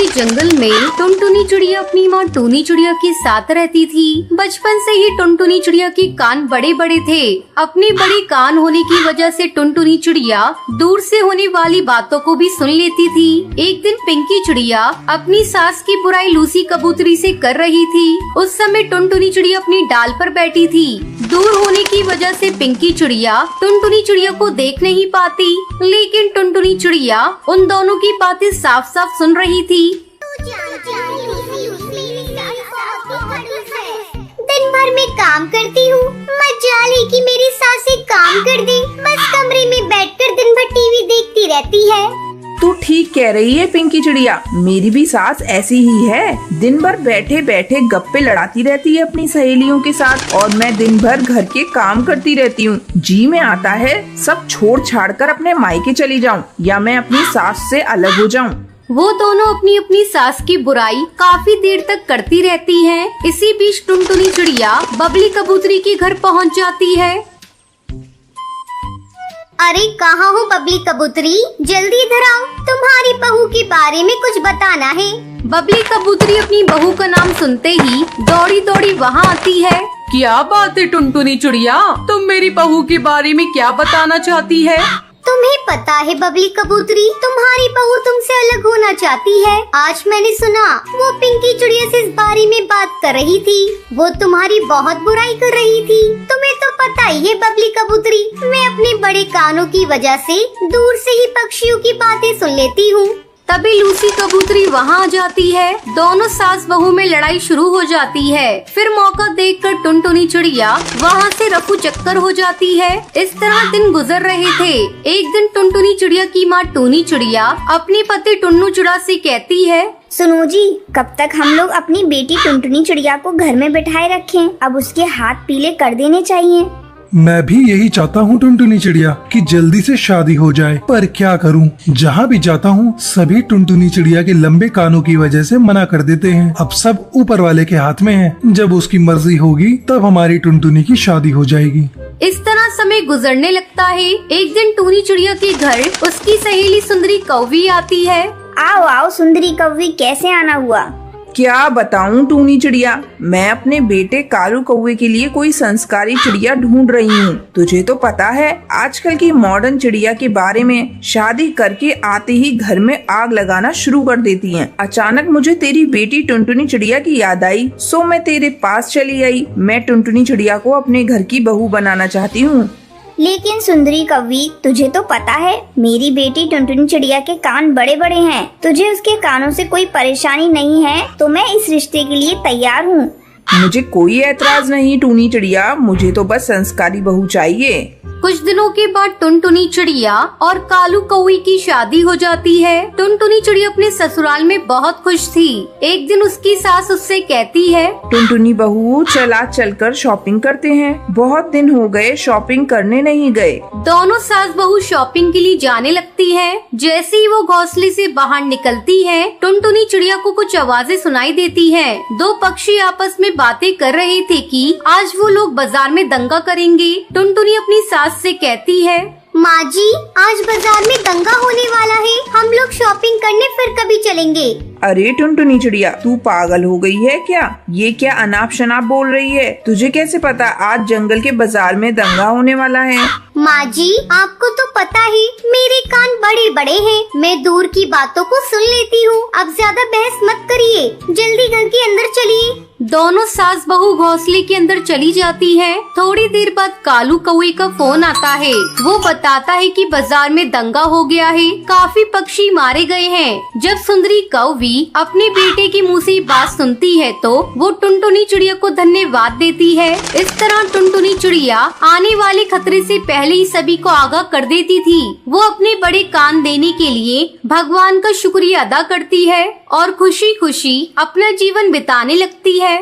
के जंगल में टुनटुनी चिड़िया अपनी माँ टूनी चिड़िया के साथ रहती थी। बचपन से ही टुनटुनी चिड़िया के कान बड़े बड़े थे। अपने बड़े कान होने की वजह से टुनटुनी चिड़िया दूर से होने वाली बातों को भी सुन लेती थी। एक दिन पिंकी चिड़िया अपनी सास की बुराई लूसी कबूतरी से कर रही थी। उस समय टुनटुनी चिड़िया अपनी डाल पर बैठी थी। दूर होने की वजह से पिंकी चिड़िया टुनटुनी चिड़िया को देख नहीं पाती, लेकिन टुनटुनी चिड़िया उन दोनों की बातें साफ साफ सुन रही थी। दिन भर मैं काम करती हूँ, मजाल है कि मेरी सास एक काम कर दे, बस कमरे में बैठकर दिन भर टीवी देखती रहती है। तू ठीक कह रही है पिंकी चिड़िया, मेरी भी सास ऐसी ही है। दिन भर बैठे बैठे गप्पे लड़ाती रहती है अपनी सहेलियों के साथ, और मैं दिन भर घर के काम करती रहती हूँ। जी में आता है सब छोड़ छाड़ कर अपने मायके चली जाऊँ या मैं अपनी सास से अलग हो जाऊँ। वो दोनों अपनी अपनी सास की बुराई काफी देर तक करती रहती हैं। इसी बीच टुनटुनी चिड़िया बबली कबूतरी के घर पहुंच जाती है। अरे कहाँ हो बबली कबूतरी, जल्दी इधर आओ, तुम्हारी बहू के बारे में कुछ बताना है। बबली कबूतरी अपनी बहू का नाम सुनते ही दौड़ी दौड़ी वहाँ आती है। क्या बात है टुनटुनी चिड़िया, तुम मेरी बहू के बारे में क्या बताना चाहती है? तुम्हें पता है बबली कबूतरी, तुम्हारी बहू तुमसे अलग होना चाहती है। आज मैंने सुना वो पिंकी चिड़िया से इस बारे में बात कर रही थी। वो तुम्हारी बहुत बुराई कर रही थी। तुम्हें तो पता ही है बबली कबूतरी, मैं अपने बड़े कानों की वजह से दूर से ही पक्षियों की बातें सुन लेती हूँ। तभी लूसी कबूतरी वहाँ आ जाती है। दोनों सास बहू में लड़ाई शुरू हो जाती है। फिर मौका देखकर टुनटुनी चिड़िया वहाँ से रफू चक्कर हो जाती है। इस तरह दिन गुजर रहे थे। एक दिन टुनटुनी चिड़िया की माँ टूनी चिड़िया अपने पति टुन्नू चिड़ा से कहती है, सुनो जी, कब तक हम लोग अपनी बेटी टुनटुनी चिड़िया को घर में बिठाए रखें? अब उसके हाथ पीले कर देने चाहिए। मैं भी यही चाहता हूँ टुनटुनी चिड़िया कि जल्दी से शादी हो जाए, पर क्या करूँ, जहाँ भी जाता हूँ सभी टुनटुनी चिड़िया के लंबे कानों की वजह से मना कर देते हैं। अब सब ऊपर वाले के हाथ में है, जब उसकी मर्जी होगी तब हमारी टुनटुनी की शादी हो जाएगी। इस तरह समय गुजरने लगता है। एक दिन टूनी चिड़िया के घर उसकी सहेली सुंदरी कौवी आती है। आओ आओ सुंदरी कौवी, कैसे आना हुआ? क्या बताऊं टूनी चिड़िया, मैं अपने बेटे कालू कौवे के लिए कोई संस्कारी चिड़िया ढूंढ रही हूँ। तुझे तो पता है आजकल की मॉडर्न चिड़िया के बारे में, शादी करके आते ही घर में आग लगाना शुरू कर देती हैं। अचानक मुझे तेरी बेटी टुनटुनी चिड़िया की याद आई, सो मैं तेरे पास चली आई। मैं टुनटुनी चिड़िया को अपने घर की बहू बनाना चाहती हूँ। लेकिन सुंदरी कौवी, तुझे तो पता है मेरी बेटी टुनटुनी चिड़िया के कान बड़े बड़े हैं। तुझे उसके कानों से कोई परेशानी नहीं है तो मैं इस रिश्ते के लिए तैयार हूँ। मुझे कोई ऐतराज नहीं टूनी चिड़िया, मुझे तो बस संस्कारी बहू चाहिए। कुछ दिनों के बाद टुनटुनी चिड़िया और कालू कौवी की शादी हो जाती है। टुनटुनी चिड़िया अपने ससुराल में बहुत खुश थी। एक दिन उसकी सास उससे कहती है, टुनटुनी बहू चल आज चलकर शॉपिंग करते हैं, बहुत दिन हो गए शॉपिंग करने नहीं गए। दोनों सास बहू शॉपिंग के लिए जाने लगती हैं। जैसे ही वो घोंसले से बाहर निकलती है, टुनटुनी चिड़िया को कुछ आवाजें सुनाई देती हैं। दो पक्षी आपस में बातें कर रहे थे कि आज वो लोग बाजार में दंगा करेंगे। टुनटुनी अपनी सास से कहती है, माँ जी, आज बाजार में दंगा होने वाला है, हम लोग शॉपिंग करने फिर कभी चलेंगे। अरे टुनटुनी चिड़िया, तू पागल हो गई है क्या? ये क्या अनाप शनाप बोल रही है? तुझे कैसे पता आज जंगल के बाजार में दंगा होने वाला है? माँ जी, आपको तो पता ही मेरे कान बड़े बड़े हैं, मैं दूर की बातों को सुन लेती हूँ। अब ज्यादा बहस मत करिए, जल्दी घर के अंदर चलिए। दोनों सास बहू घोंसले के अंदर चली जाती हैं। थोड़ी देर बाद कालू कौवे का फोन आता है। वो बताता है कि बाजार में दंगा हो गया है, काफी पक्षी मारे गए हैं। जब सुंदरी कौवी अपने बेटे के मुंह से बात सुनती है तो वो टुनटुनी चिड़िया को धन्यवाद देती है। इस तरह टुनटुनी चिड़िया आने वाले खतरे से पहले ही सभी को आगाह कर देती थी। वो अपने बड़े कान देने के लिए भगवान का शुक्रिया अदा करती है और खुशी खुशी अपना जीवन बिताने लगती है।